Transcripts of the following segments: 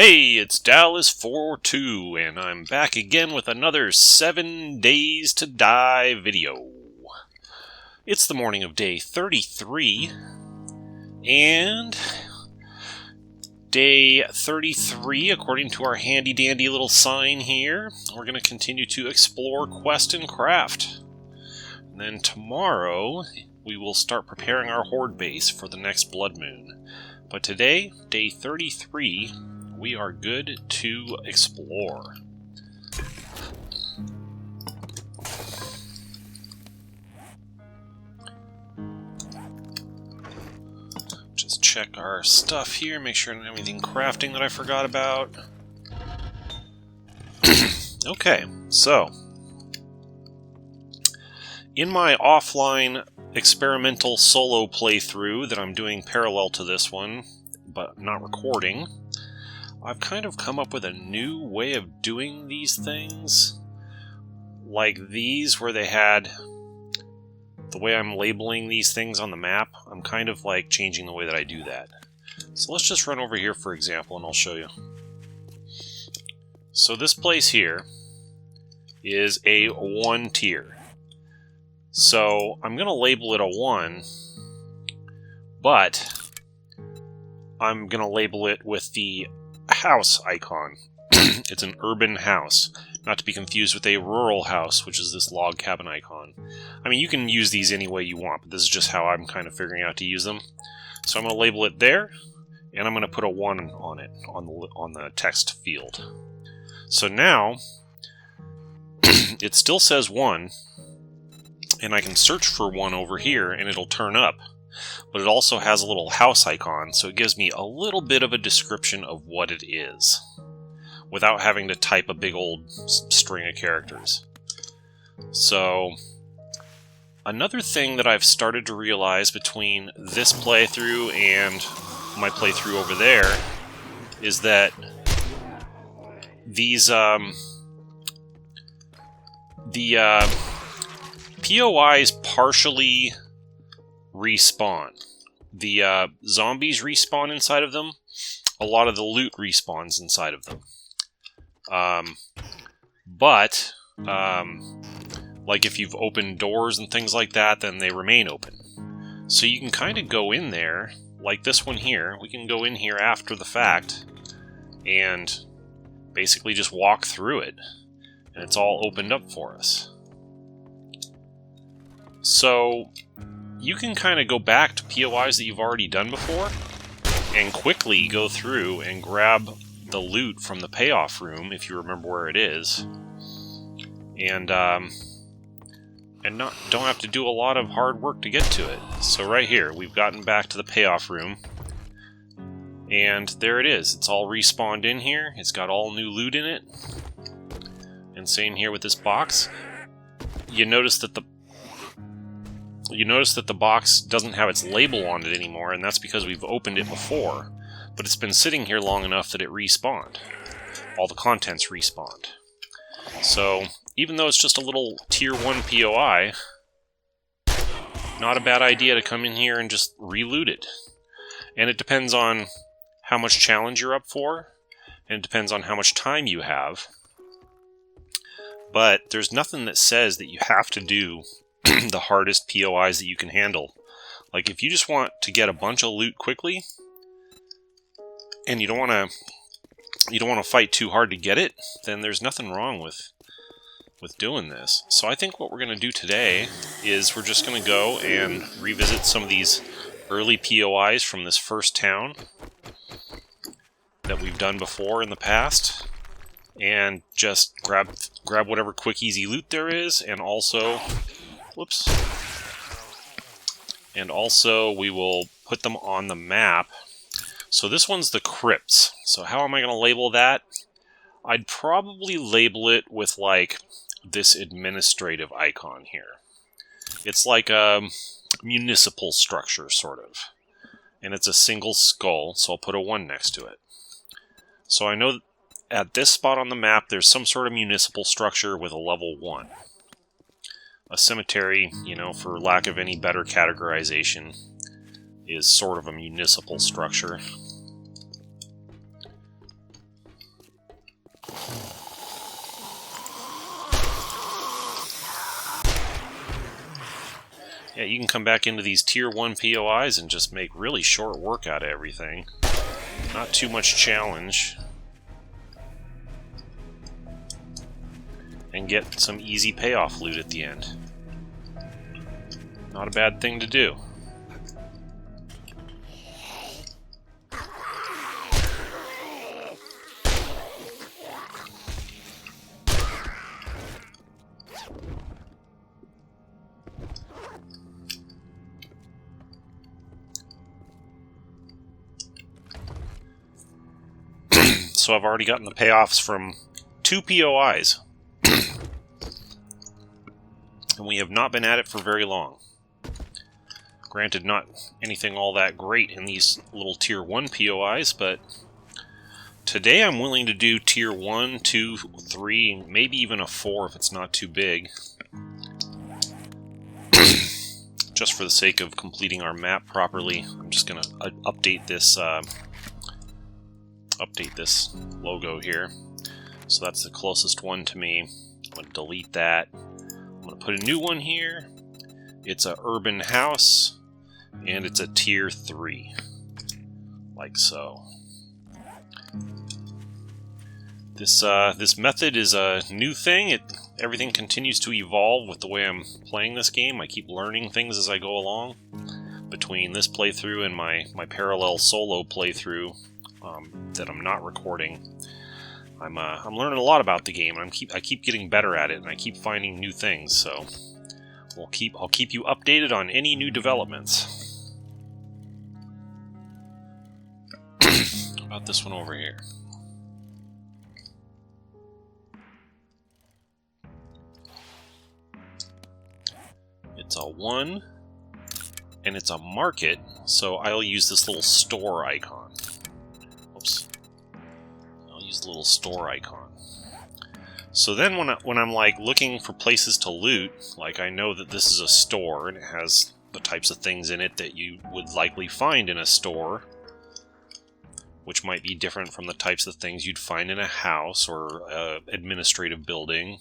Hey, it's Dallas42, and I'm back again with another 7 Days to Die video. It's the morning of day 33, and day 33, according to our handy-dandy little sign here, we're going to continue to explore, quest, and craft. And then tomorrow, we will start preparing our horde base for the next blood moon. But today, day 33, we are good to explore. Just check our stuff here, make sure I don't have anything crafting that I forgot about. Okay, so in my offline experimental solo playthrough that I'm doing parallel to this one, but not recording, I've kind of come up with a new way of doing these things. Like these, where they had the way I'm labeling these things on the map, I'm kind of like changing the way that I do that. So let's just run over here, for example, and I'll show you. So this place here is a 1 tier. So I'm going to label it a 1, but I'm going to label it with the house icon. It's an urban house, not to be confused with a rural house, which is this log cabin icon. I mean, you can use these any way you want, but this is just how I'm kind of figuring out to use them. So I'm going to label it there, and I'm going to put a 1 on it, on the text field. So now, it still says 1, and I can search for 1 over here, and it'll turn up. But it also has a little house icon, so it gives me a little bit of a description of what it is, without having to type a big old string of characters. So, another thing that I've started to realize between this playthrough and my playthrough over there is that these, POIs partially respawn. The zombies respawn inside of them. A lot of the loot respawns inside of them. Like if you've opened doors and things like that, then they remain open. So you can kind of go in there, like this one here. We can go in here after the fact and basically just walk through it. And it's all opened up for us. So you can kind of go back to POIs that you've already done before and quickly go through and grab the loot from the payoff room, if you remember where it is, and don't have to do a lot of hard work to get to it. So right here, we've gotten back to the payoff room, and there it is. It's all respawned in here. It's got all new loot in it. And same here with this box. You notice that the box doesn't have its label on it anymore, and that's because we've opened it before. But it's been sitting here long enough that it respawned. All the contents respawned. So, even though it's just a little tier 1 POI, not a bad idea to come in here and just re-loot it. And it depends on how much challenge you're up for, and it depends on how much time you have. But there's nothing that says that you have to do the hardest POIs that you can handle. Like if you just want to get a bunch of loot quickly, and you don't want to fight too hard to get it, then there's nothing wrong with doing this. So I think what we're going to do today is we're just going to go and revisit some of these early POIs from this first town that we've done before in the past, and just grab whatever quick easy loot there is, and also we will put them on the map. So this one's the crypts. So how am I going to label that? I'd probably label it with like this administrative icon here. It's like a municipal structure, sort of. And it's a single skull, so I'll put a 1 next to it. So I know at this spot on the map there's some sort of municipal structure with a level 1. A cemetery, you know, for lack of any better categorization, is sort of a municipal structure. Yeah, you can come back into these Tier 1 POIs and just make really short work out of everything. Not too much challenge. And get some easy payoff loot at the end. Not a bad thing to do. So I've already gotten the payoffs from 2 POIs. And we have not been at it for very long. Granted, not anything all that great in these little Tier 1 POIs, but today I'm willing to do Tier 1, 2, 3, maybe even a 4 if it's not too big. Just for the sake of completing our map properly, I'm just going to update this logo here. So that's the closest one to me. I'm going to delete that. I'm going to put a new one here. It's a urban house, and it's a Tier 3. Like so. This method is a new thing. Everything continues to evolve with the way I'm playing this game. I keep learning things as I go along. Between this playthrough and my parallel solo playthrough that I'm not recording, I'm learning a lot about the game. I keep getting better at it, and I keep finding new things. So I'll keep you updated on any new developments. How about this one over here? It's a 1, and it's a market, so I'll use this little store icon. Oops. I'll use the little store icon. So then when I'm like looking for places to loot, like I know that this is a store, and it has the types of things in it that you would likely find in a store, which might be different from the types of things you'd find in a house or an administrative building,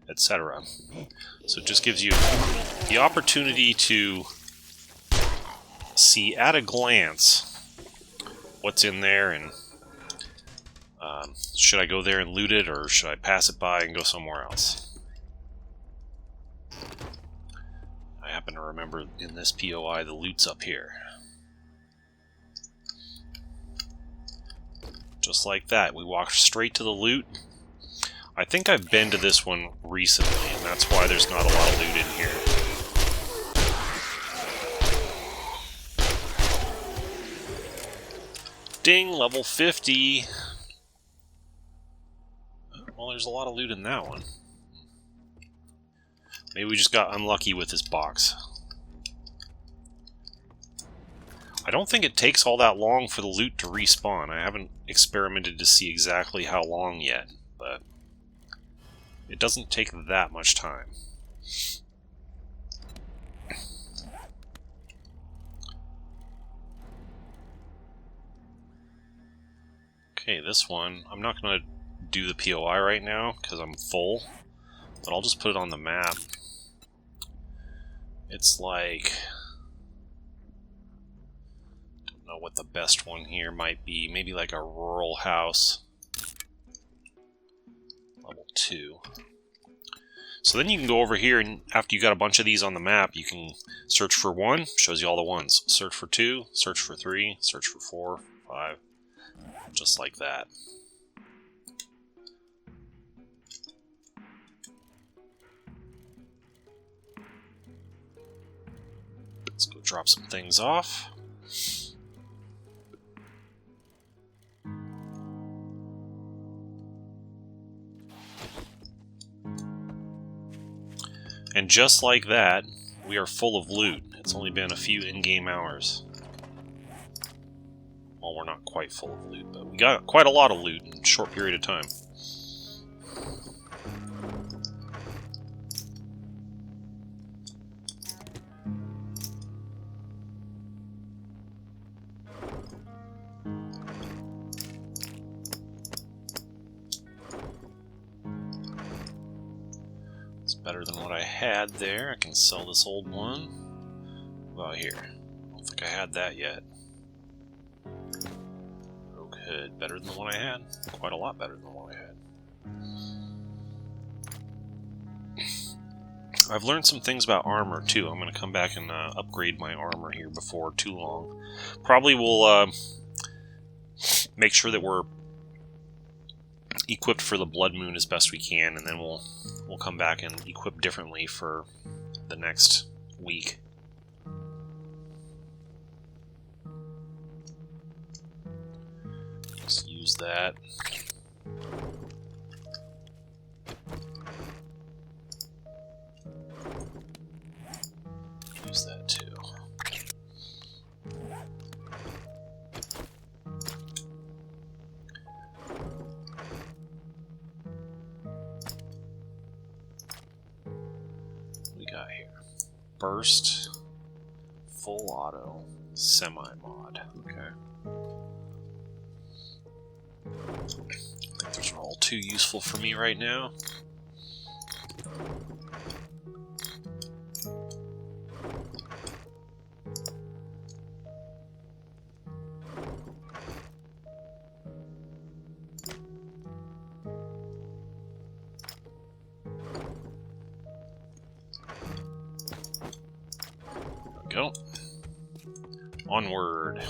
etc. So it just gives you the opportunity to see at a glance what's in there, and should I go there and loot it, or should I pass it by and go somewhere else? I happen to remember in this POI the loot's up here. Just like that, we walk straight to the loot. I think I've been to this one recently, and that's why there's not a lot of loot in here. Ding, level 50. Well, there's a lot of loot in that one. Maybe we just got unlucky with this box. I don't think it takes all that long for the loot to respawn. I haven't experimented to see exactly how long yet, but it doesn't take that much time. Okay, this one, I'm not going to do the POI right now because I'm full, but I'll just put it on the map. It's like, don't know what the best one here might be. Maybe like a rural house. Level 2. So then you can go over here, and after you got a bunch of these on the map, you can search for 1, shows you all the ones. Search for 2, search for 3, search for 4, 5, just like that. Let's go drop some things off. And just like that, we are full of loot. It's only been a few in-game hours. Well, we're not quite full of loot, but we got quite a lot of loot in a short period of time. It's better than what I had there. I can sell this old one. What about here? I don't think I had that yet. Oh, good. Better than the one I had. Quite a lot better than the one I had. I've learned some things about armor, too. I'm going to come back and upgrade my armor here before too long. Probably will make sure that we're equipped for the Blood Moon as best we can, and then we'll come back and equip differently for the next week. Let's use that. Use that too. What we got here? Burst, full auto, semi-mod. Okay. I think those are all too useful for me right now. Go. Onward.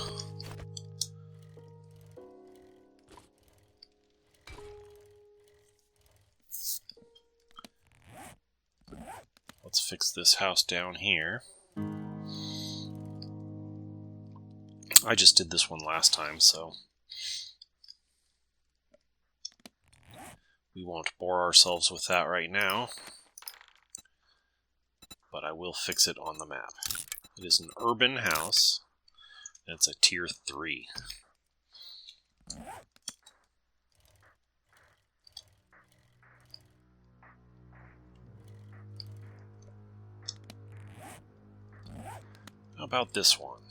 Let's fix this house down here. I just did this one last time, so we won't bore ourselves with that right now. But I will fix it on the map. It is an urban house, and it's a tier 3. How about this one?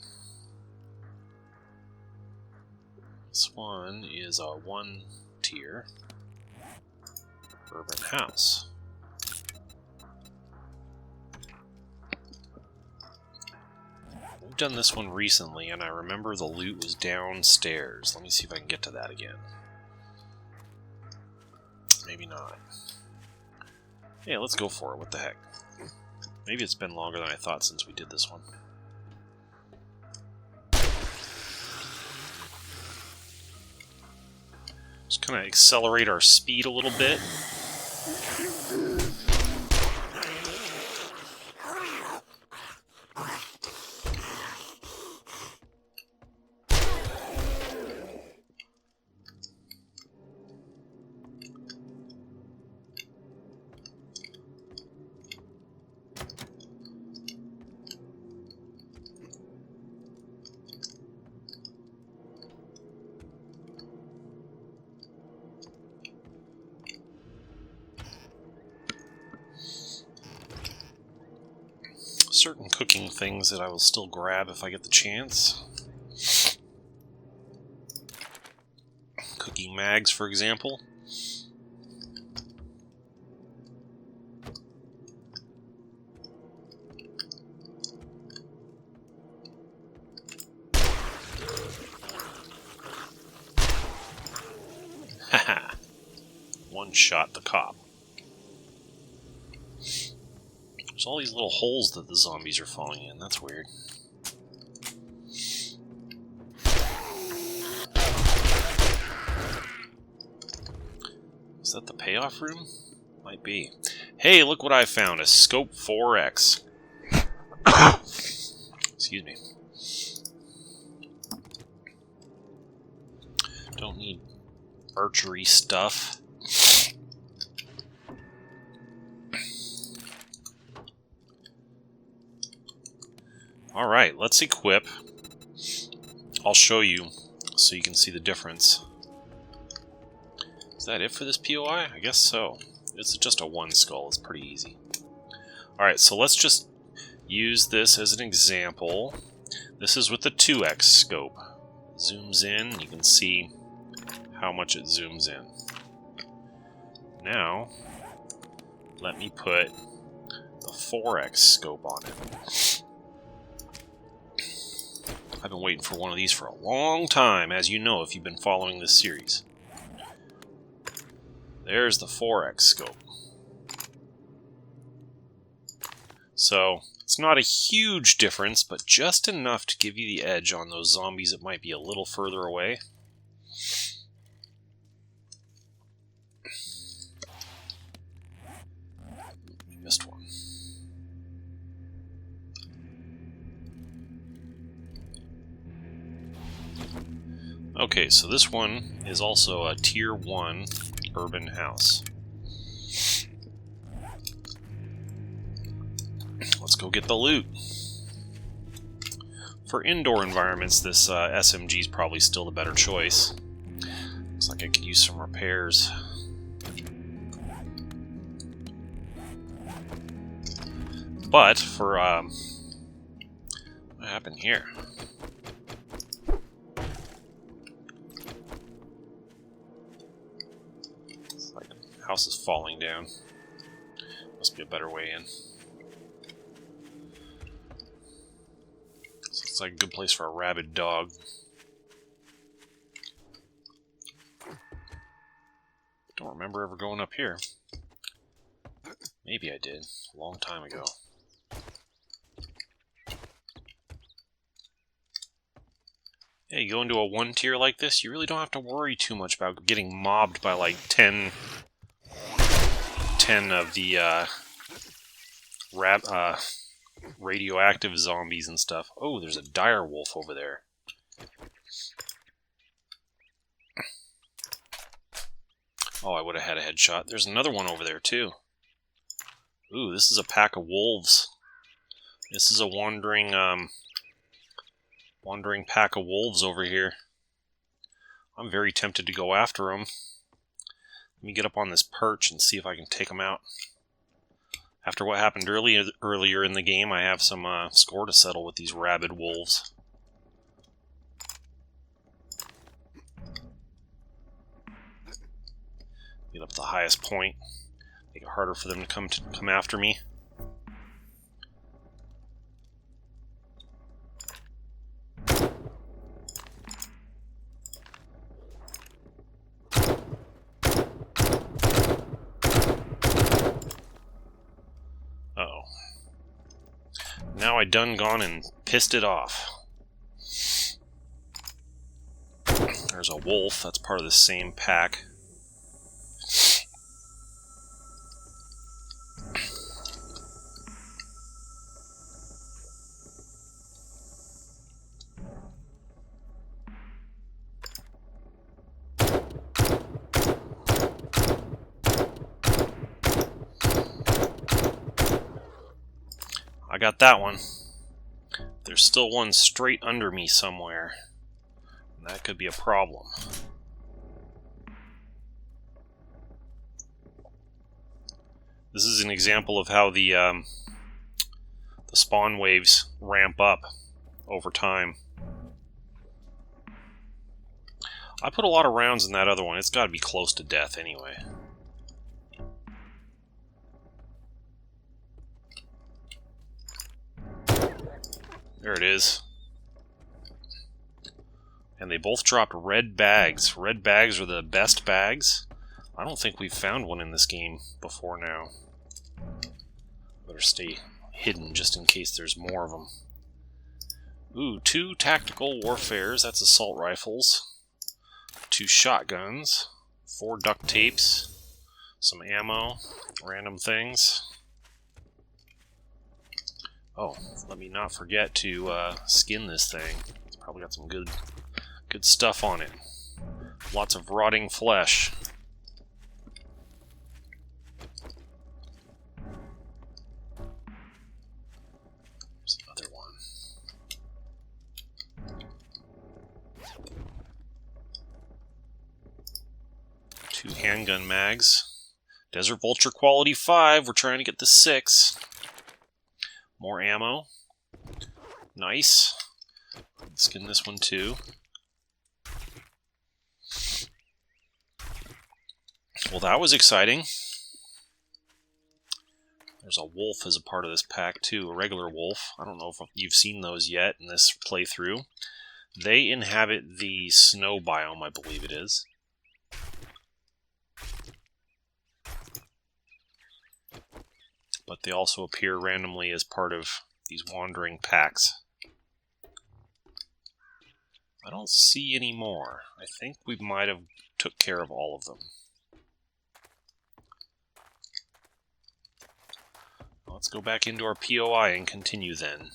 This one is a 1 tier urban house. We've done this one recently, and I remember the loot was downstairs. Let me see if I can get to that again. Maybe not. Yeah, let's go for it. What the heck? Maybe it's been longer than I thought since we did this one. Just kind of accelerate our speed a little bit. Certain cooking things that I will still grab if I get the chance. Cooking mags, for example. Haha. One shot the cop. There's all these little holes that the zombies are falling in. That's weird. Is that the payoff room? Might be. Hey, look what I found. A scope 4X. Excuse me. Don't need archery stuff. Alright, let's equip. I'll show you so you can see the difference. Is that it for this POI? I guess so. It's just a 1 skull. It's pretty easy. Alright, so let's just use this as an example. This is with the 2X scope. Zooms in, you can see how much it zooms in. Now, let me put the 4X scope on it. I've been waiting for one of these for a long time, as you know if you've been following this series. There's the 4X scope. So, it's not a huge difference, but just enough to give you the edge on those zombies that might be a little further away. Missed one. Okay, so this one is also a Tier 1 urban house. Let's go get the loot. For indoor environments, this SMG is probably still the better choice. Looks like I could use some repairs. But for what happened here? It's like the house is falling down. Must be a better way in. Looks like a good place for a rabid dog. Don't remember ever going up here. Maybe I did, a long time ago. Yeah, you go into a 1 tier like this, you really don't have to worry too much about getting mobbed by like 10 of the radioactive zombies and stuff. Oh, there's a dire wolf over there. Oh, I would have had a headshot. There's another one over there too. Ooh, this is a pack of wolves. This is a wandering pack of wolves over here. I'm very tempted to go after them. Let me get up on this perch and see if I can take them out. After what happened earlier in the game, I have some score to settle with these rabid wolves. Get up to the highest point. Make it harder for them to come after me. Uh-oh. Now I done gone and pissed it off. There's a wolf. That's part of the same pack. I got that one. There's still one straight under me somewhere. That could be a problem. This is an example of how the spawn waves ramp up over time. I put a lot of rounds in that other one. It's got to be close to death anyway. There it is. And they both dropped red bags. Red bags are the best bags. I don't think we've found one in this game before now. Better stay hidden just in case there's more of them. Ooh, 2 tactical warfares. That's assault rifles. 2 shotguns. 4 duct tapes. Some ammo. Random things. Oh, let me not forget to skin this thing. It's probably got some good stuff on it. Lots of rotting flesh. There's another one. 2 handgun mags. Desert Vulture quality 5. We're trying to get the 6. More ammo. Nice. Skin this one too. Well, that was exciting. There's a wolf as a part of this pack too, a regular wolf. I don't know if you've seen those yet in this playthrough. They inhabit the snow biome, I believe it is. But they also appear randomly as part of these wandering packs. I don't see any more. I think we might have took care of all of them. Let's go back into our POI and continue then.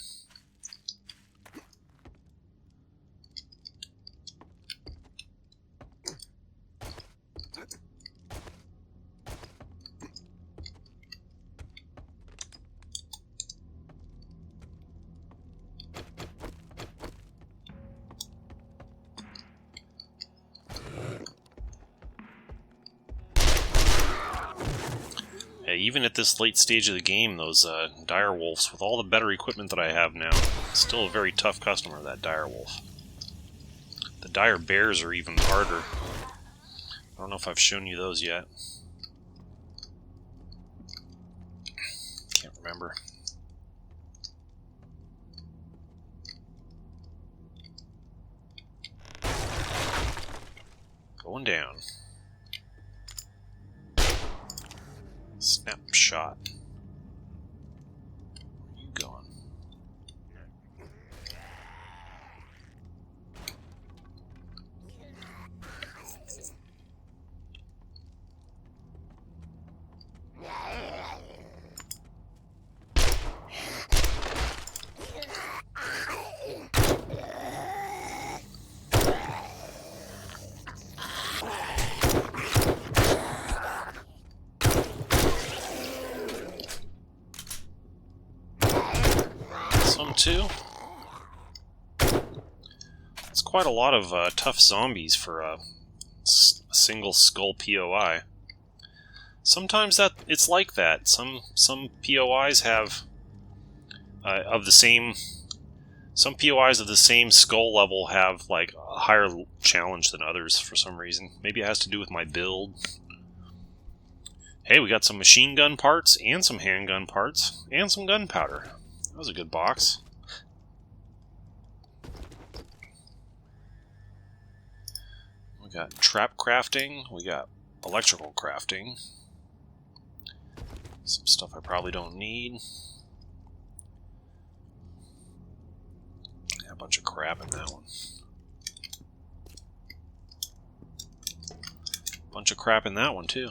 Even at this late stage of the game, those dire wolves, with all the better equipment that I have now, still a very tough customer, that dire wolf. The dire bears are even harder. I don't know if I've shown you those yet. Can't remember. Going down. Snapshot. Where are you going? Too. It's quite a lot of tough zombies for a single skull POI. Sometimes it's like that. Some POIs have of the same. Some POIs of the same skull level have like a higher challenge than others for some reason. Maybe it has to do with my build. Hey, we got some machine gun parts and some handgun parts and some gunpowder. That was a good box. We got trap crafting, we got electrical crafting. Some stuff I probably don't need. Yeah, a bunch of crap in that one. Bunch of crap in that one too.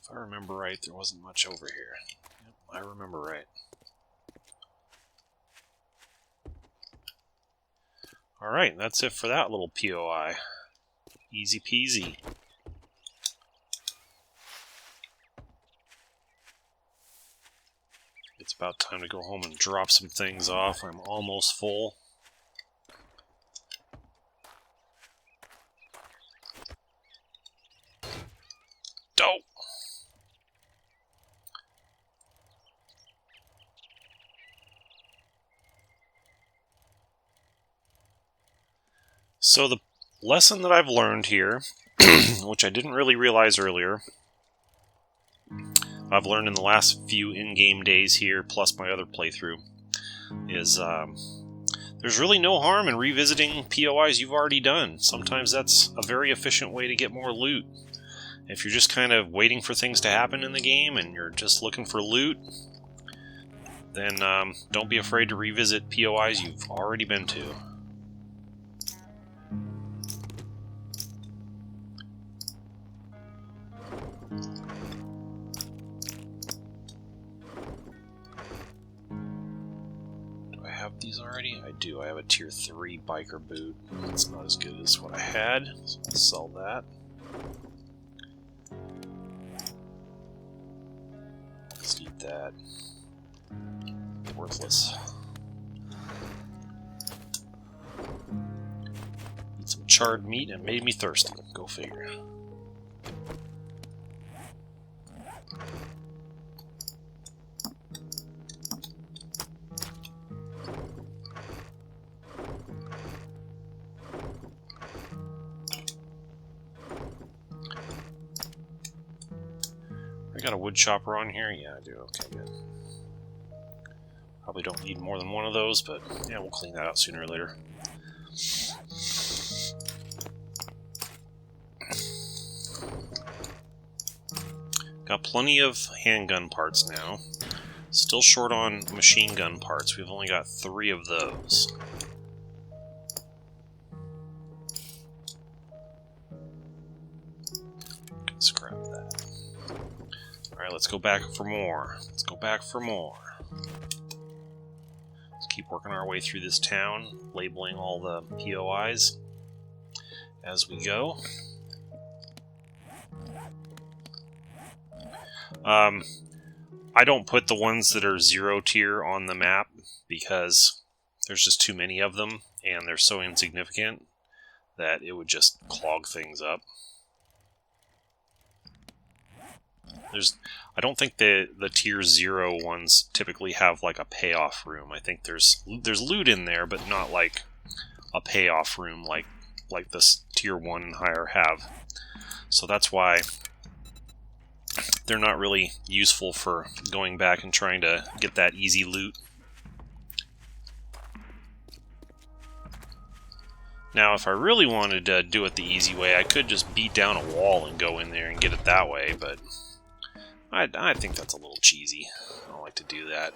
If I remember right, there wasn't much over here. Yep, I remember right. Alright, that's it for that little POI. Easy peasy. It's about time to go home and drop some things off. I'm almost full. Dope! So the lesson that I've learned here, which I didn't really realize earlier, I've learned in the last few in-game days here, plus my other playthrough, is there's really no harm in revisiting POIs you've already done. Sometimes that's a very efficient way to get more loot. If you're just kind of waiting for things to happen in the game and you're just looking for loot, then don't be afraid to revisit POIs you've already been to. These already? I do. I have a tier 3 biker boot. It's not as good as what I had, so I'll sell that. Let's eat that. Worthless. Eat some charred meat and made me thirsty. Go figure. got a wood chopper on here? Yeah, I do. Okay, good. Probably don't need more than one of those, but yeah, we'll clean that out sooner or later. Got plenty of handgun parts now. Still short on machine gun parts. We've only got 3 of those. Scrap that. Alright, let's go back for more. Let's go back for more. Let's keep working our way through this town, labeling all the POIs as we go. I don't put the ones that are 0 tier on the map because there's just too many of them and they're so insignificant that it would just clog things up. I don't think the tier 0 ones typically have like a payoff room. I think there's loot in there, but not like a payoff room like this tier 1 and higher have. So that's why they're not really useful for going back and trying to get that easy loot. Now, if I really wanted to do it the easy way, I could just beat down a wall and go in there and get it that way, but I think that's a little cheesy. I don't like to do that.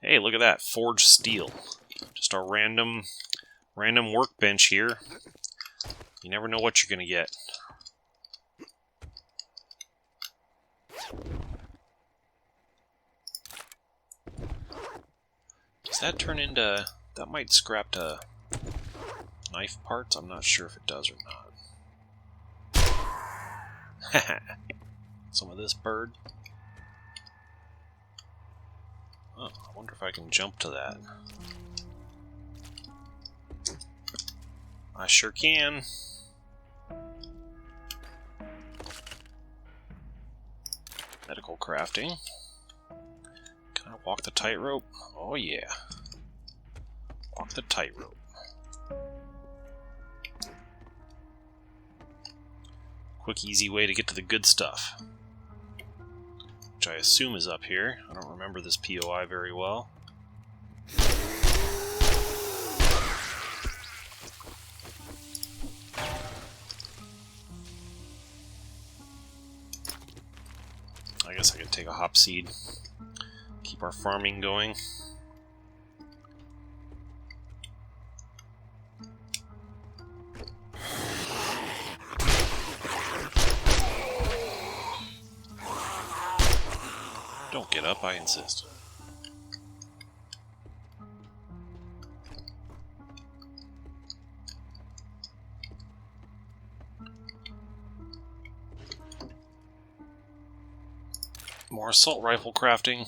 Hey, look at that. Forged steel. Just a random workbench here. You never know what you're going to get. Does that turn into... That might scrap to knife parts? I'm not sure if it does or not. Haha. Some of this bird. Oh, I wonder if I can jump to that. I sure can. Medical crafting. Can I walk the tightrope? Oh yeah. Walk the tightrope. Quick, easy way to get to the good stuff. Which I assume is up here. I don't remember this POI very well. I guess I could take a hop seed. Keep our farming going. Don't get up, I insist. More assault rifle crafting.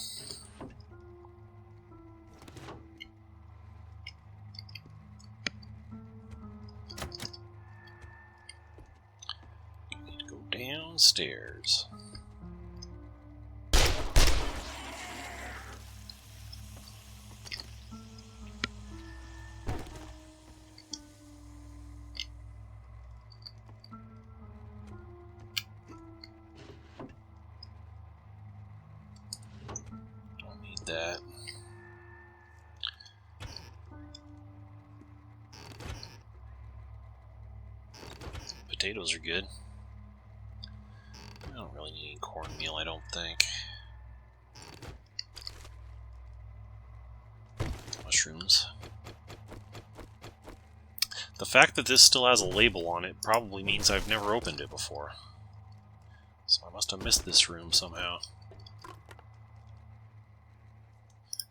Need to go downstairs. That. Potatoes are good. I don't really need any cornmeal, I don't think. Mushrooms. The fact that this still has a label on it probably means I've never opened it before. So I must have missed this room somehow.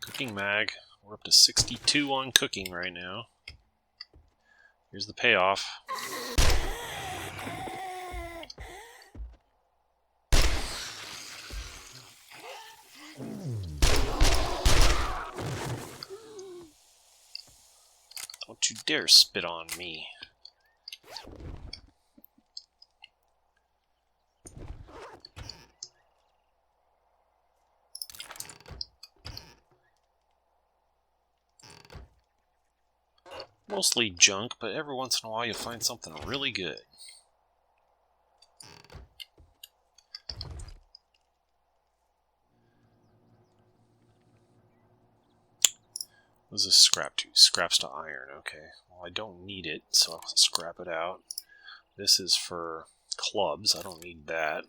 Cooking mag. We're up to 62 on cooking right now. Here's the payoff. Don't you dare spit on me. Mostly junk, but every once in a while you find something really good. What does this scrap to? Scraps to iron, okay. Well, I don't need it, so I'll scrap it out. This is for clubs, I don't need that.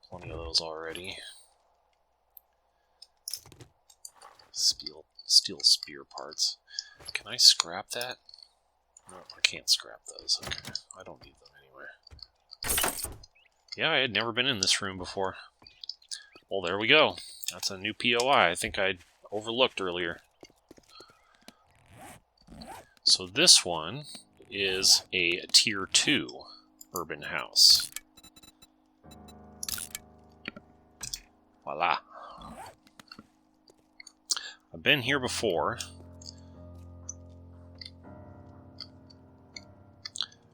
Plenty of those already. Steel spear parts. Can I scrap that? No, I can't scrap those. Okay, I don't need them anywhere. Yeah, I had never been in this room before. Well, there we go. That's a new POI I think I overlooked earlier. So this one is a Tier 2 urban house. Voila. I've been here before.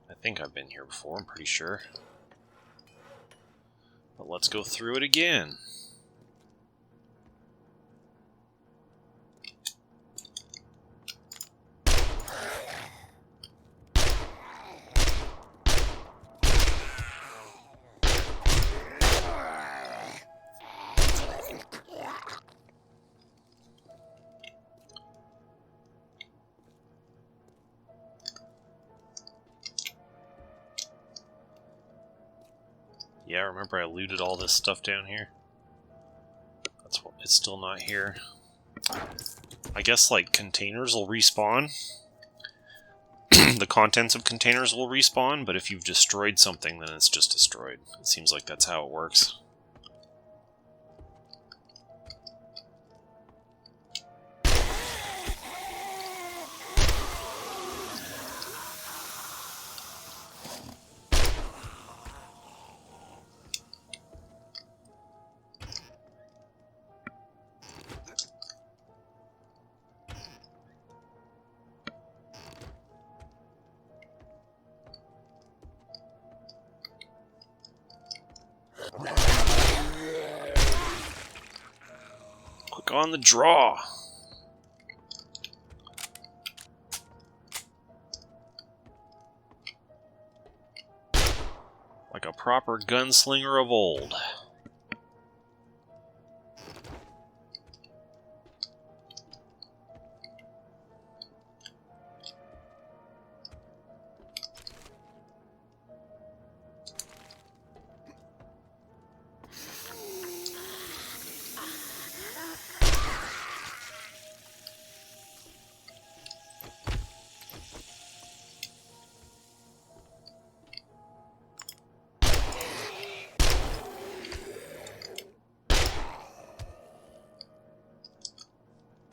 I think I've been here before, I'm pretty sure. But let's go through it again. Yeah, remember I looted all this stuff down here? That's what, it's still not here. I guess, like, containers will respawn. The contents of containers will respawn, but if you've destroyed something, then it's just destroyed. It seems like that's how it works. Quick on the draw! Like a proper gunslinger of old.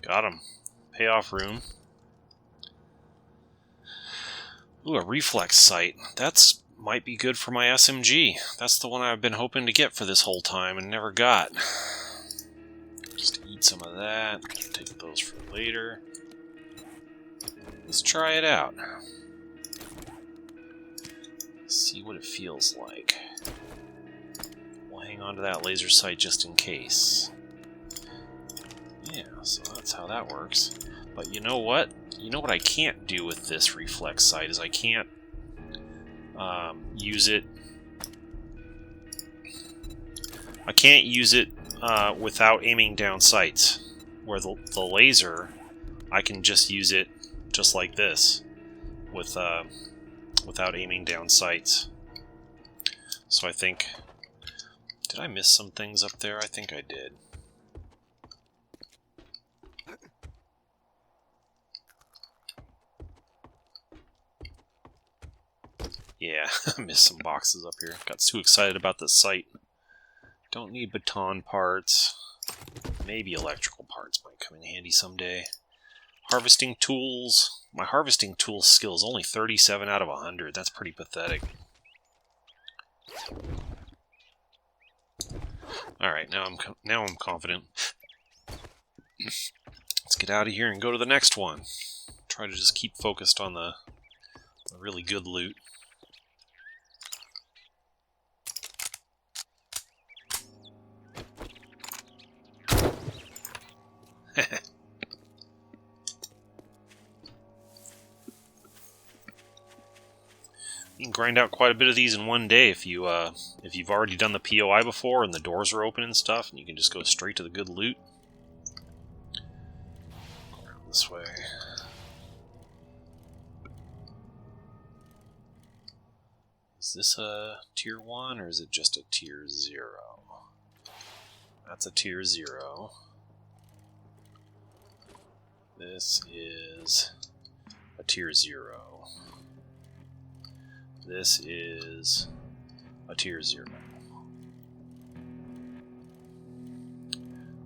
Got him. Payoff room. Ooh, a reflex sight. That's might be good for my SMG. That's the one I've been hoping to get for this whole time and never got. Just eat some of that. Take those for later. Let's try it out. See what it feels like. We'll hang on to that laser sight just in case. Yeah, so that's how that works. But you know what? You know what I can't do with this reflex sight is I can't use it. I can't use it without aiming down sights. Where the laser, I can just use it just like this, with without aiming down sights. So I think, did I miss some things up there? I think I did. Yeah, I missed some boxes up here. Got too excited about the sight. Don't need baton parts. Maybe electrical parts might come in handy someday. Harvesting tools. My harvesting tool skill is only 37 out of 100. That's pretty pathetic. Alright, now I'm confident. Let's get out of here and go to the next one. Try to just keep focused on the really good loot. You can grind out quite a bit of these in one day if you've already done the POI before and the doors are open and stuff, and you can just go straight to the good loot. this way. Is this a tier 1 or is it just a tier 0? That's a tier 0. This is a tier 0. This is a tier 0.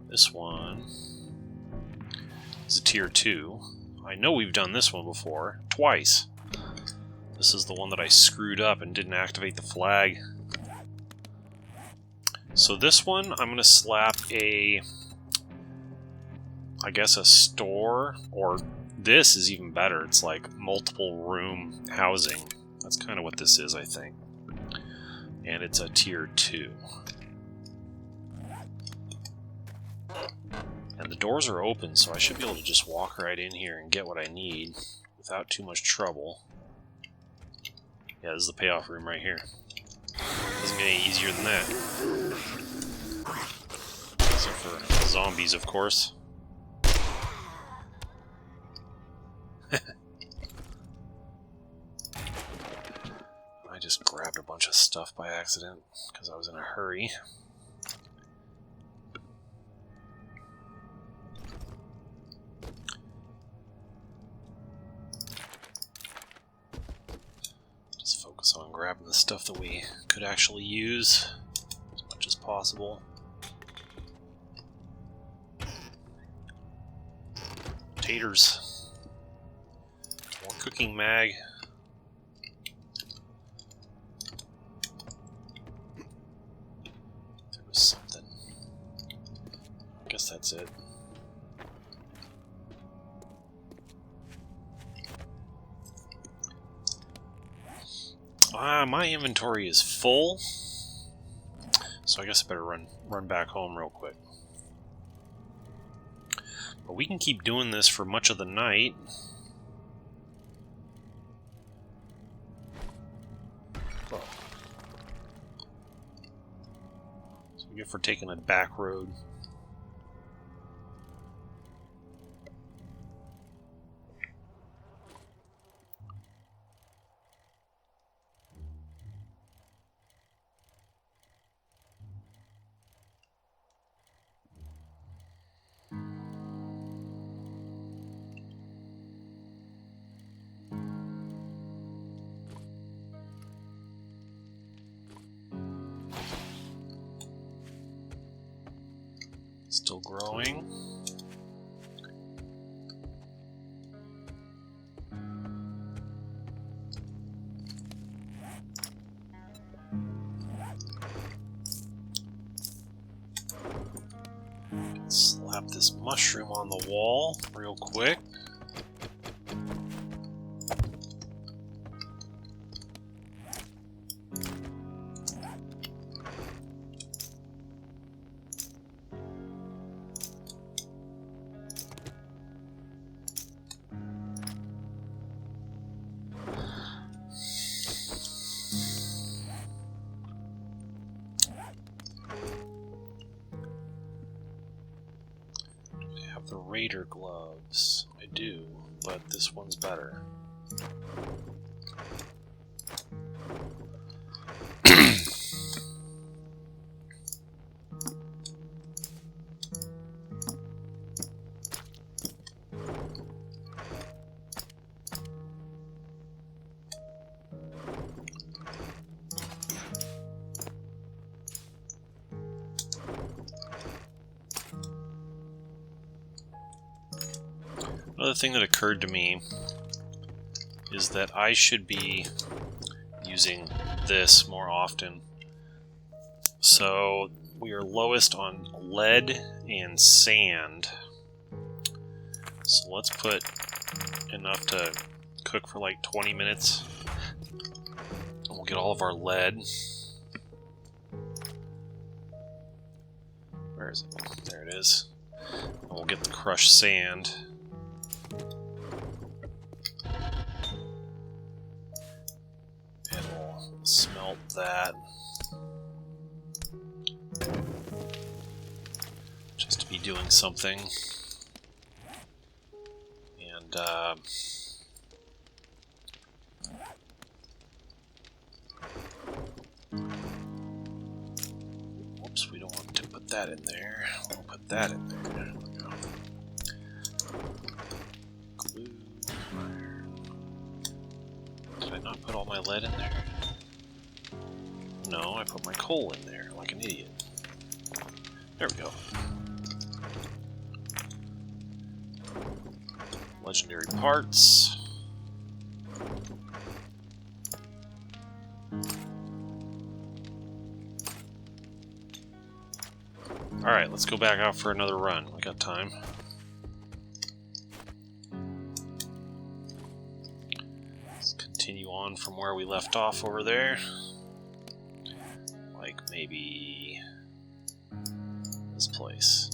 This one is a tier 2. I know we've done this one before, twice. This is the one that I screwed up and didn't activate the flag. So this one, I'm going to slap I guess a store, or this is even better. It's like multiple room housing. That's kind of what this is, I think. And it's a tier 2. And the doors are open, so I should be able to just walk right in here and get what I need without too much trouble. Yeah, this is the payoff room right here. Doesn't get any easier than that. Except for zombies, of course. I just grabbed a bunch of stuff by accident because I was in a hurry. Just focus on grabbing the stuff that we could actually use as much as possible. Taters. More cooking mag. There was something. I guess that's it. My inventory is full, so I guess I better run back home real quick. But we can keep doing this for much of the night. Oh. So we get for taking a back road. Still growing. Slap this mushroom on the wall real quick. The Raider gloves. I do, but this one's better. Another thing that occurred to me is that I should be using this more often. So we are lowest on lead and sand. So let's put enough to cook for like 20 minutes. And we'll get all of our lead. Where is it? There it is. And we'll get the crushed sand. And we'll smelt that. Just to be doing something. And whoops, we don't want to put that in there. We'll put that in there. There we go. Glue, iron. Did I not put all my lead in there? No, I put my coal in there like an idiot. There we go. Legendary parts. Alright, let's go back out for another run. We got time. Let's continue on from where we left off over there. Like maybe this place.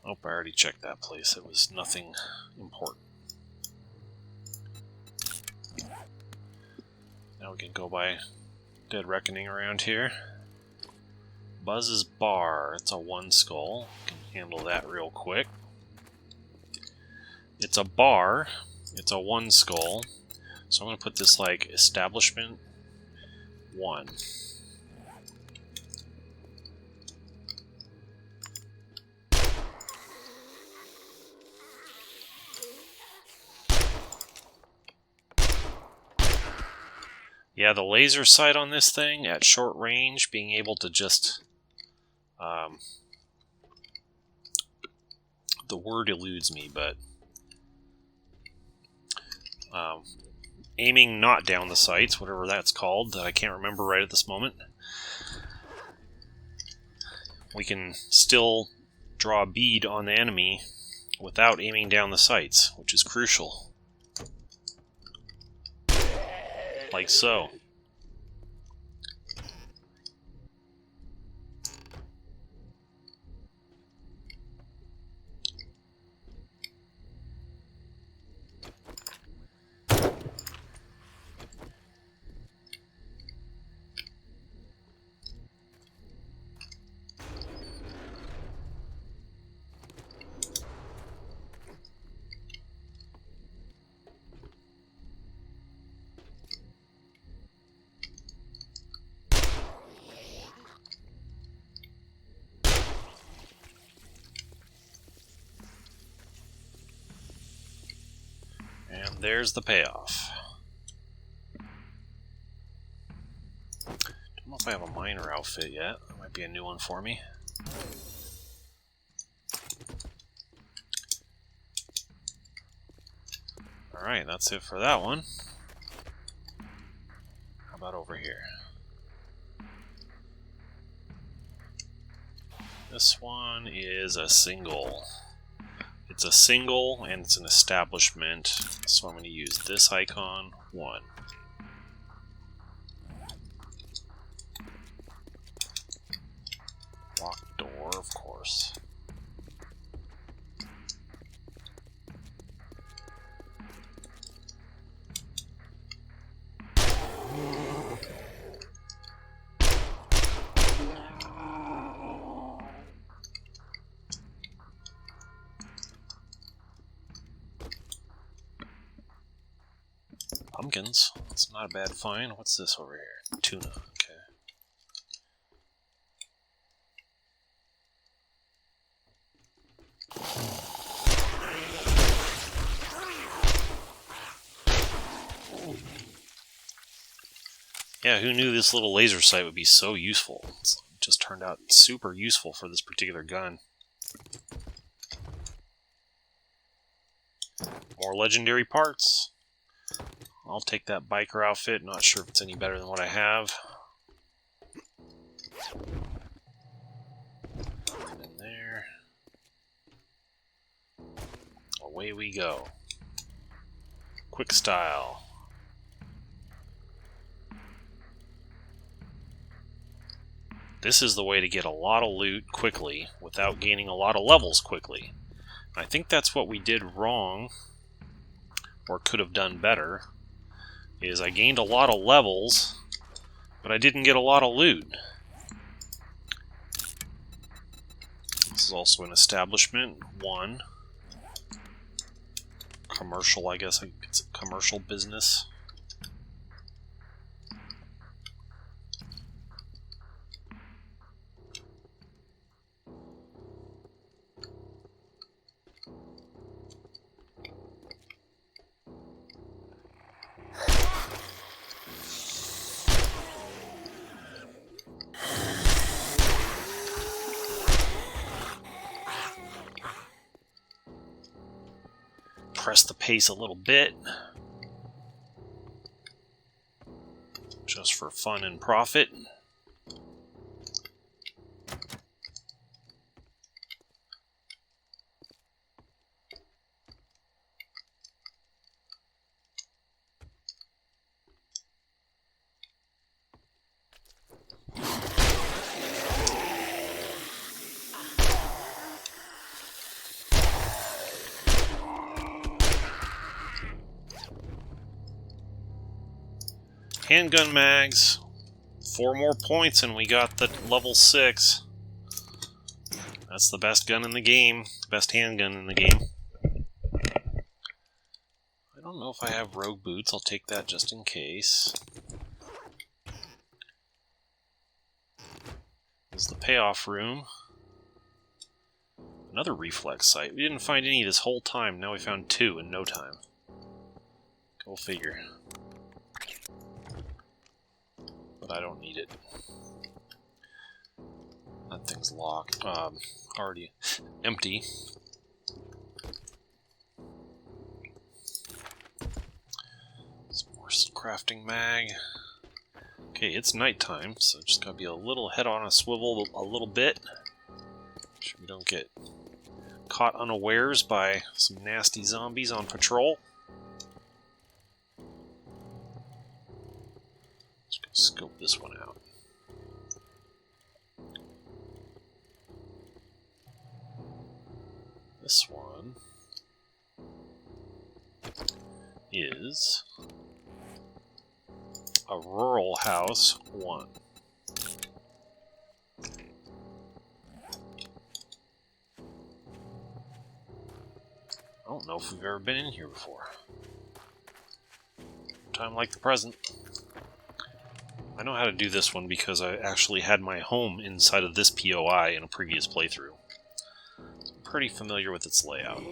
Oh, I already checked that place. It was nothing important. Now we can go by Dead Reckoning around here. Buzz's Bar. It's a 1 skull. Can handle that real quick. It's a bar. It's a 1 skull. So I'm going to put this like Establishment 1. Yeah, the laser sight on this thing at short range, being able to just... the word eludes me, but... aiming not down the sights, whatever that's called, that I can't remember right at this moment. We can still draw a bead on the enemy without aiming down the sights, which is crucial. Like so. And there's the payoff. Don't know if I have a miner outfit yet. That might be a new one for me. Alright, that's it for that one. How about over here? This one is a single. It's a single and it's an establishment, so I'm going to use this icon, 1. Locked door, of course. Pumpkins. That's not a bad find. What's this over here? Tuna. Okay. Yeah, who knew this little laser sight would be so useful? It just turned out super useful for this particular gun. More legendary parts. I'll take that biker outfit. Not sure if it's any better than what I have. In there. Away we go. Quick style. This is the way to get a lot of loot quickly without gaining a lot of levels quickly. I think that's what we did wrong, or could have done better, is I gained a lot of levels, but I didn't get a lot of loot. This is also an establishment. 1. Commercial, I guess it's a commercial business. Press the pace a little bit, just for fun and profit. Handgun mags. 4 more points and we got the level 6. That's the best gun in the game. Best handgun in the game. I don't know if I have rogue boots. I'll take that just in case. This is the payoff room. Another reflex site. We didn't find any this whole time. Now we found 2 in no time. Go figure. But I don't need it. That thing's locked. Already empty. Some more crafting mag. Okay, it's nighttime, so just gotta be a little head on a swivel a little bit. Make sure we don't get caught unawares by some nasty zombies on patrol. Scope this one out. This one is a rural house 1. I don't know if we've ever been in here before. Time like the present. I know how to do this one because I actually had my home inside of this POI in a previous playthrough. So I'm pretty familiar with its layout.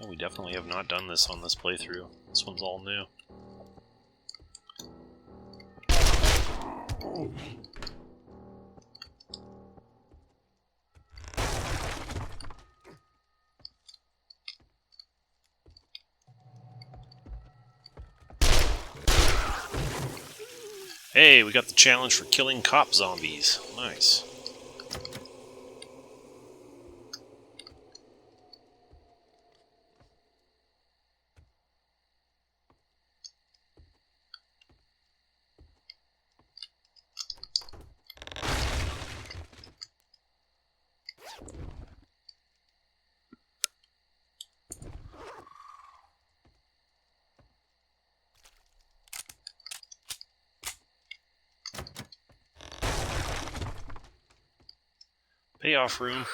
We definitely have not done this on this playthrough. This one's all new. Hey, we got the challenge for killing cop zombies. Nice. Payoff room.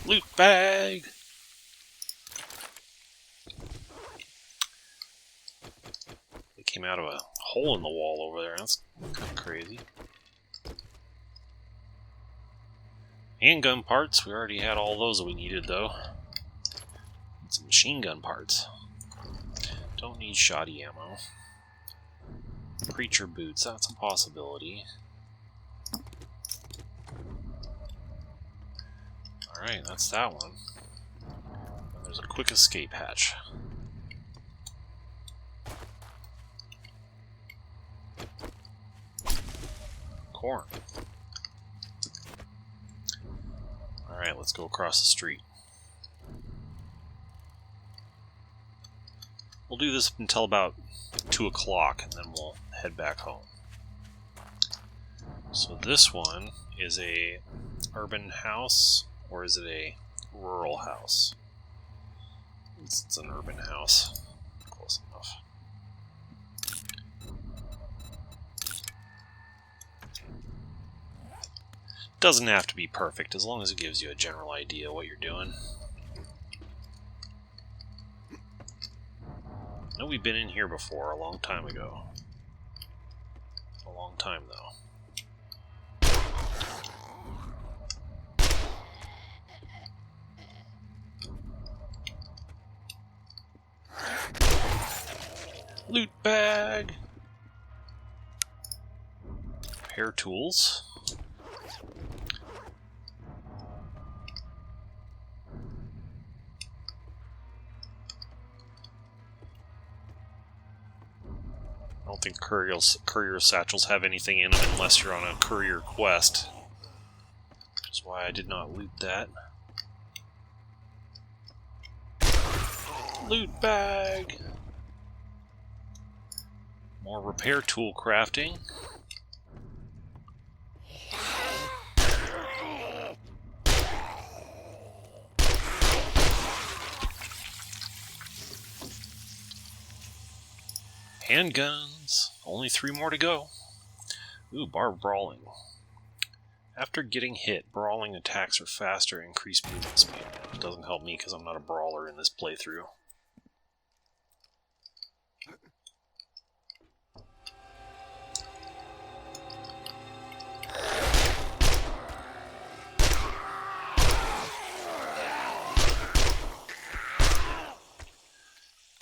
Loot bag. It came out of a hole in the wall over there. That's kind of crazy. Handgun parts. We already had all those that we needed, though. And some machine gun parts. Don't need shoddy ammo. Creature boots, that's a possibility. Alright, that's that one. And there's a quick escape hatch. Corn. Alright, let's go across the street. We'll do this until about 2 o'clock, and then we'll head back home. So this one is a urban house, or is it a rural house? It's an urban house. Close enough. Doesn't have to be perfect, as long as it gives you a general idea what you're doing. I know we've been in here before, a long time ago. A long time, though. Loot bag! Hair tools. I don't think courier satchels have anything in them unless you're on a courier quest. Which is why I did not loot that. Loot bag! More repair tool crafting. Handguns. Only 3 more to go. Ooh, bar brawling. After getting hit, brawling attacks are faster and increase movement speed. It doesn't help me because I'm not a brawler in this playthrough.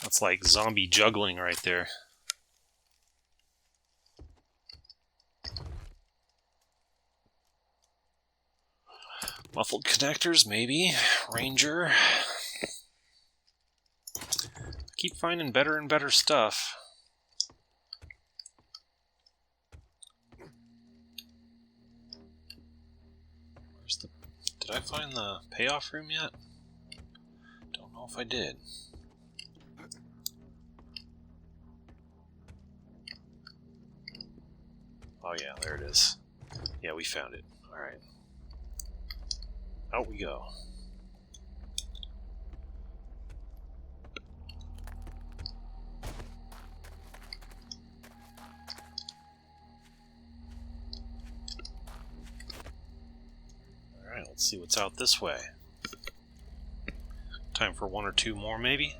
That's like zombie juggling right there. Muffled connectors, maybe. Ranger. Keep finding better and better stuff. Where's the... Did I find the payoff room yet? Don't know if I did. Oh yeah, there it is. Yeah, we found it. Alright. Out we go. Alright, let's see what's out this way. Time for 1 or 2 more, maybe?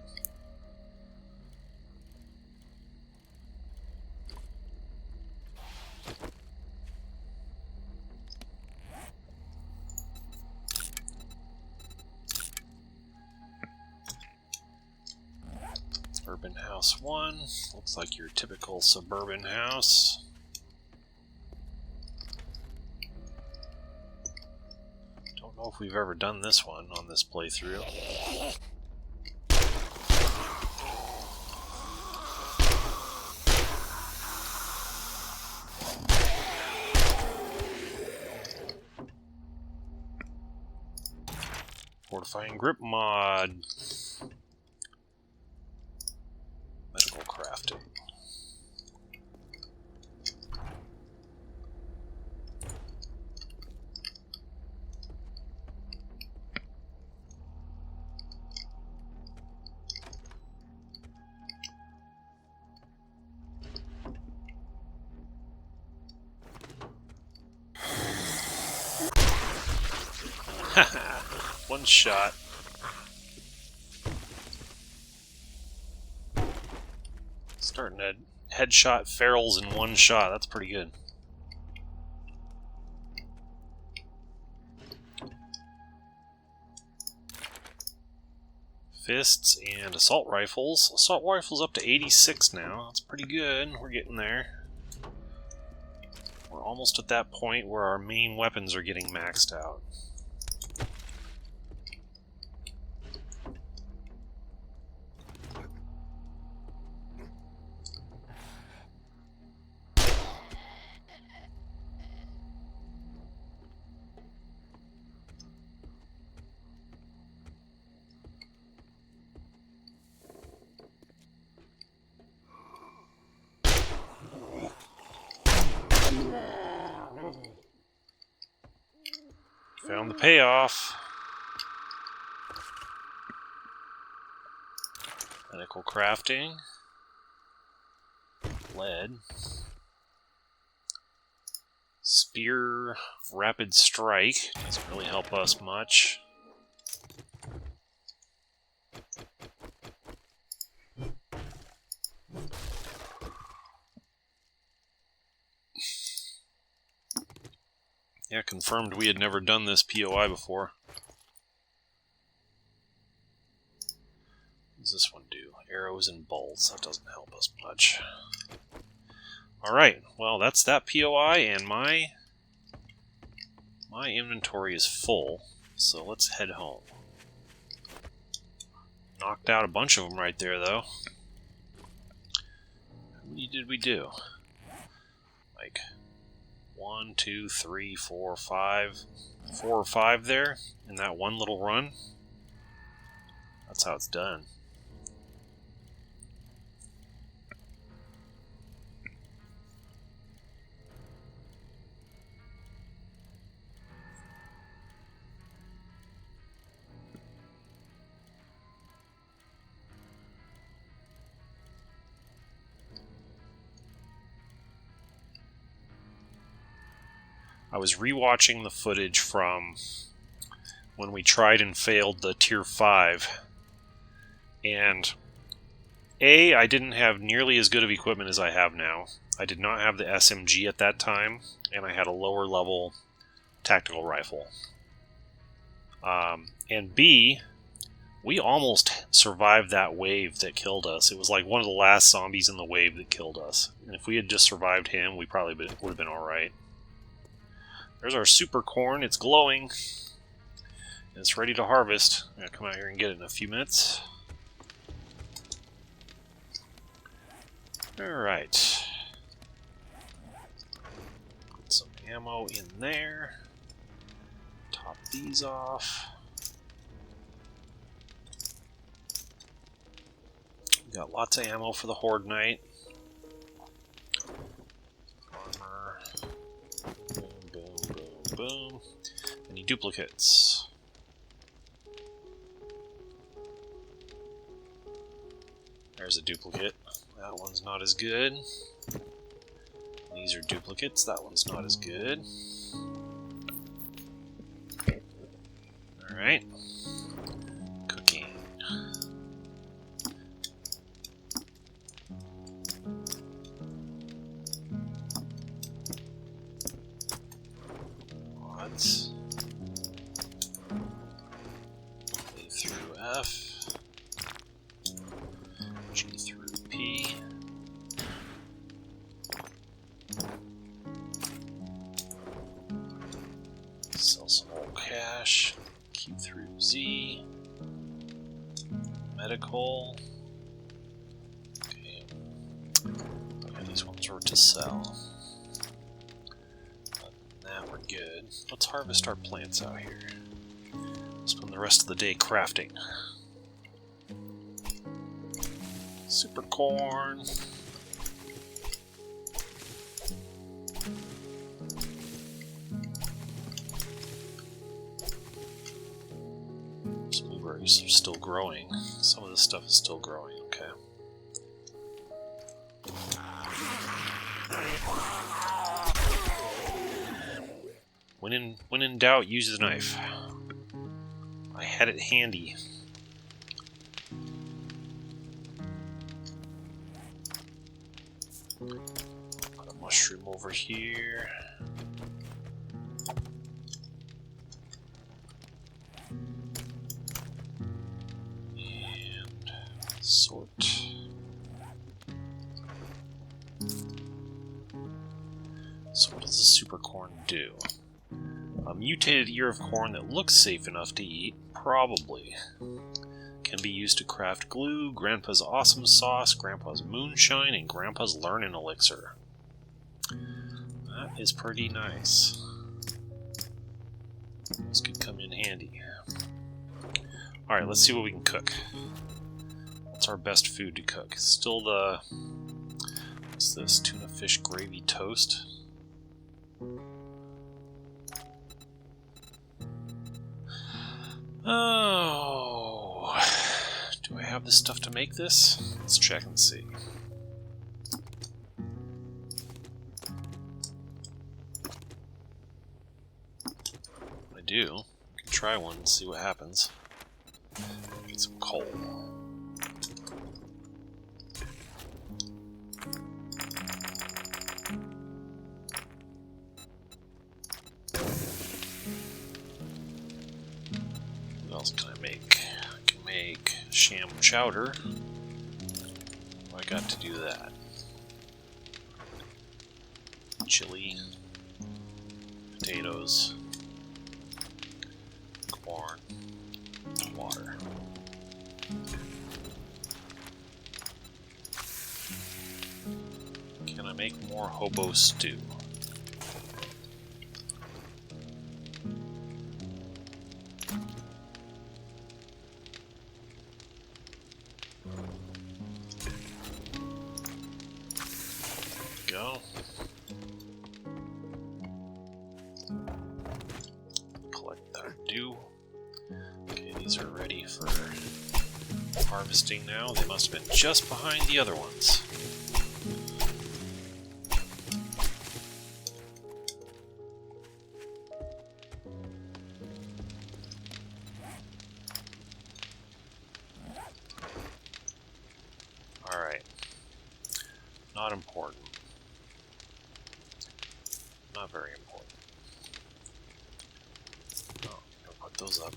Urban House 1. Looks like your typical suburban house. Don't know if we've ever done this one on this playthrough. Fortifying grip mod. Medical crafting. One shot. Starting to headshot ferals in one shot. That's pretty good. Fists and assault rifles. Assault rifles up to 86 now. That's pretty good. We're getting there. We're almost at that point where our main weapons are getting maxed out. Found the payoff. Medical crafting. Lead. Spear rapid strike. Doesn't really help us much. Yeah, confirmed we had never done this POI before. What does this one do? Arrows and bolts. That doesn't help us much. Alright, well that's that POI, and my inventory is full, so let's head home. Knocked out a bunch of them right there, though. How many did we do? Like 1, 2, 3, 4, 5. 4 or 5 there in that one little run. That's how it's done. I was rewatching the footage from when we tried and failed the Tier 5, and I didn't have nearly as good of equipment as I have now. I did not have the SMG at that time, and I had a lower level tactical rifle. And B, we almost survived that wave that killed us. It was like one of the last zombies in the wave that killed us. And if we had just survived him, we probably would have been alright. There's our super corn. It's glowing. And it's ready to harvest. I'm going to come out here and get it in a few minutes. Alright. Put some ammo in there. Top these off. We got lots of ammo for the Horde Knight. Armor. Boom, boom, boom, boom. Any duplicates? There's a duplicate. That one's not as good. These are duplicates. That one's not as good. Alright. Cooking. Mods. A through F. G through P. Sell some old cash. Keep through Z. Medical. Okay. Okay, these ones are to sell. Other than that, we're good. Let's harvest our plants out here. Spend the rest of the day crafting. Super corn. Some blueberries are still growing. Some of this stuff is still growing, okay. When in doubt, use the knife. I had it handy. Put a mushroom over here. And sort. So what does the super corn do? A mutated ear of corn that looks safe enough to eat, probably. Can be used to craft glue, Grandpa's awesome sauce, Grandpa's moonshine, and Grandpa's learning elixir. That is pretty nice. This could come in handy. Alright, let's see what we can cook. What's our best food to cook? Still the... What's this? Tuna fish gravy toast? Oh, do I have the stuff to make this? Let's check and see. I do. I can try one and see what happens. Get some coal. What else can I make? I can make sham chowder. I got to do that. Chili, potatoes, corn, water. Can I make more hobo stew? Go. Collect our dew. Okay, these are ready for harvesting now. They must have been just behind the other ones. Alright. Not important. Not very important. Oh, I'll put those up.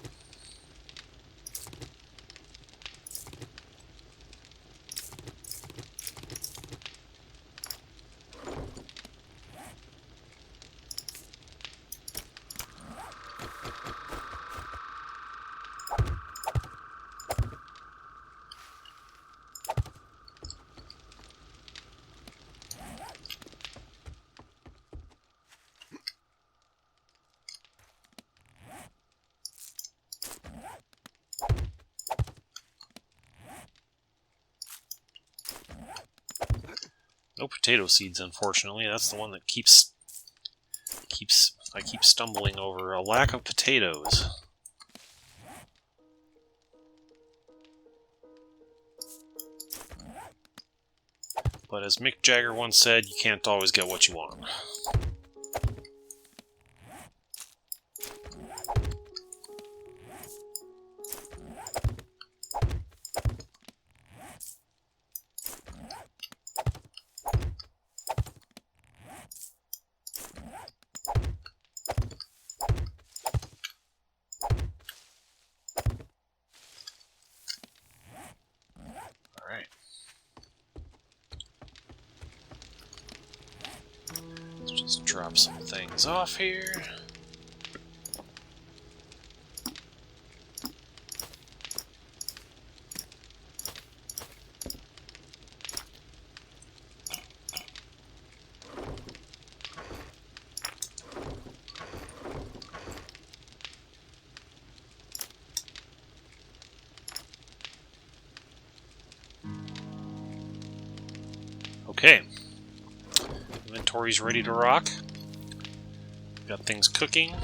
No potato seeds, unfortunately. That's the one that I keep stumbling over. A lack of potatoes. But as Mick Jagger once said, you can't always get what you want. Just drop some things off here. Okay. Inventory's ready to rock. Got things cooking.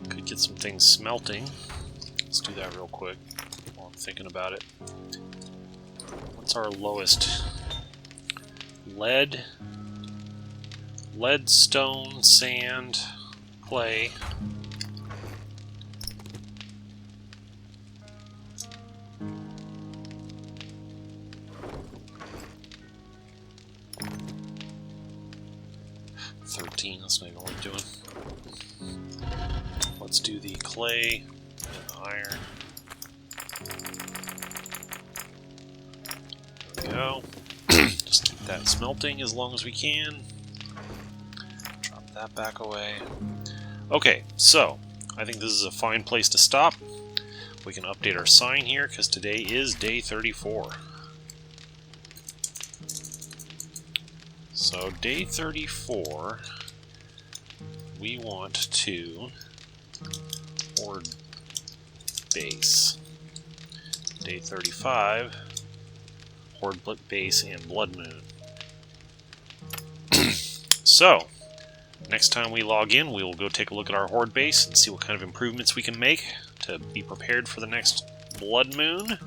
Could get some things smelting. Let's do that real quick while I'm thinking about it. What's our lowest? Lead, stone, sand, clay. That's not even worth doing. Let's do the clay and the iron. There we go. Just keep that smelting as long as we can. Drop that back away. Okay, so I think this is a fine place to stop. We can update our sign here because today is day 34. So day 34, we want to hoard base. Day 35, hoard base and blood moon. So, next time we log in, we will go take a look at our horde base and see what kind of improvements we can make to to be prepared for the next blood moon.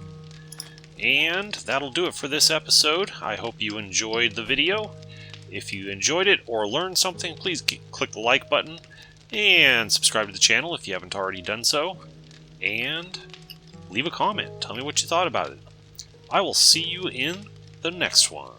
And that'll do it for this episode. I hope you enjoyed the video. If you enjoyed it or learned something, please click the like button and subscribe to the channel if you haven't already done so. And leave a comment. Tell me what you thought about it. I will see you in the next one.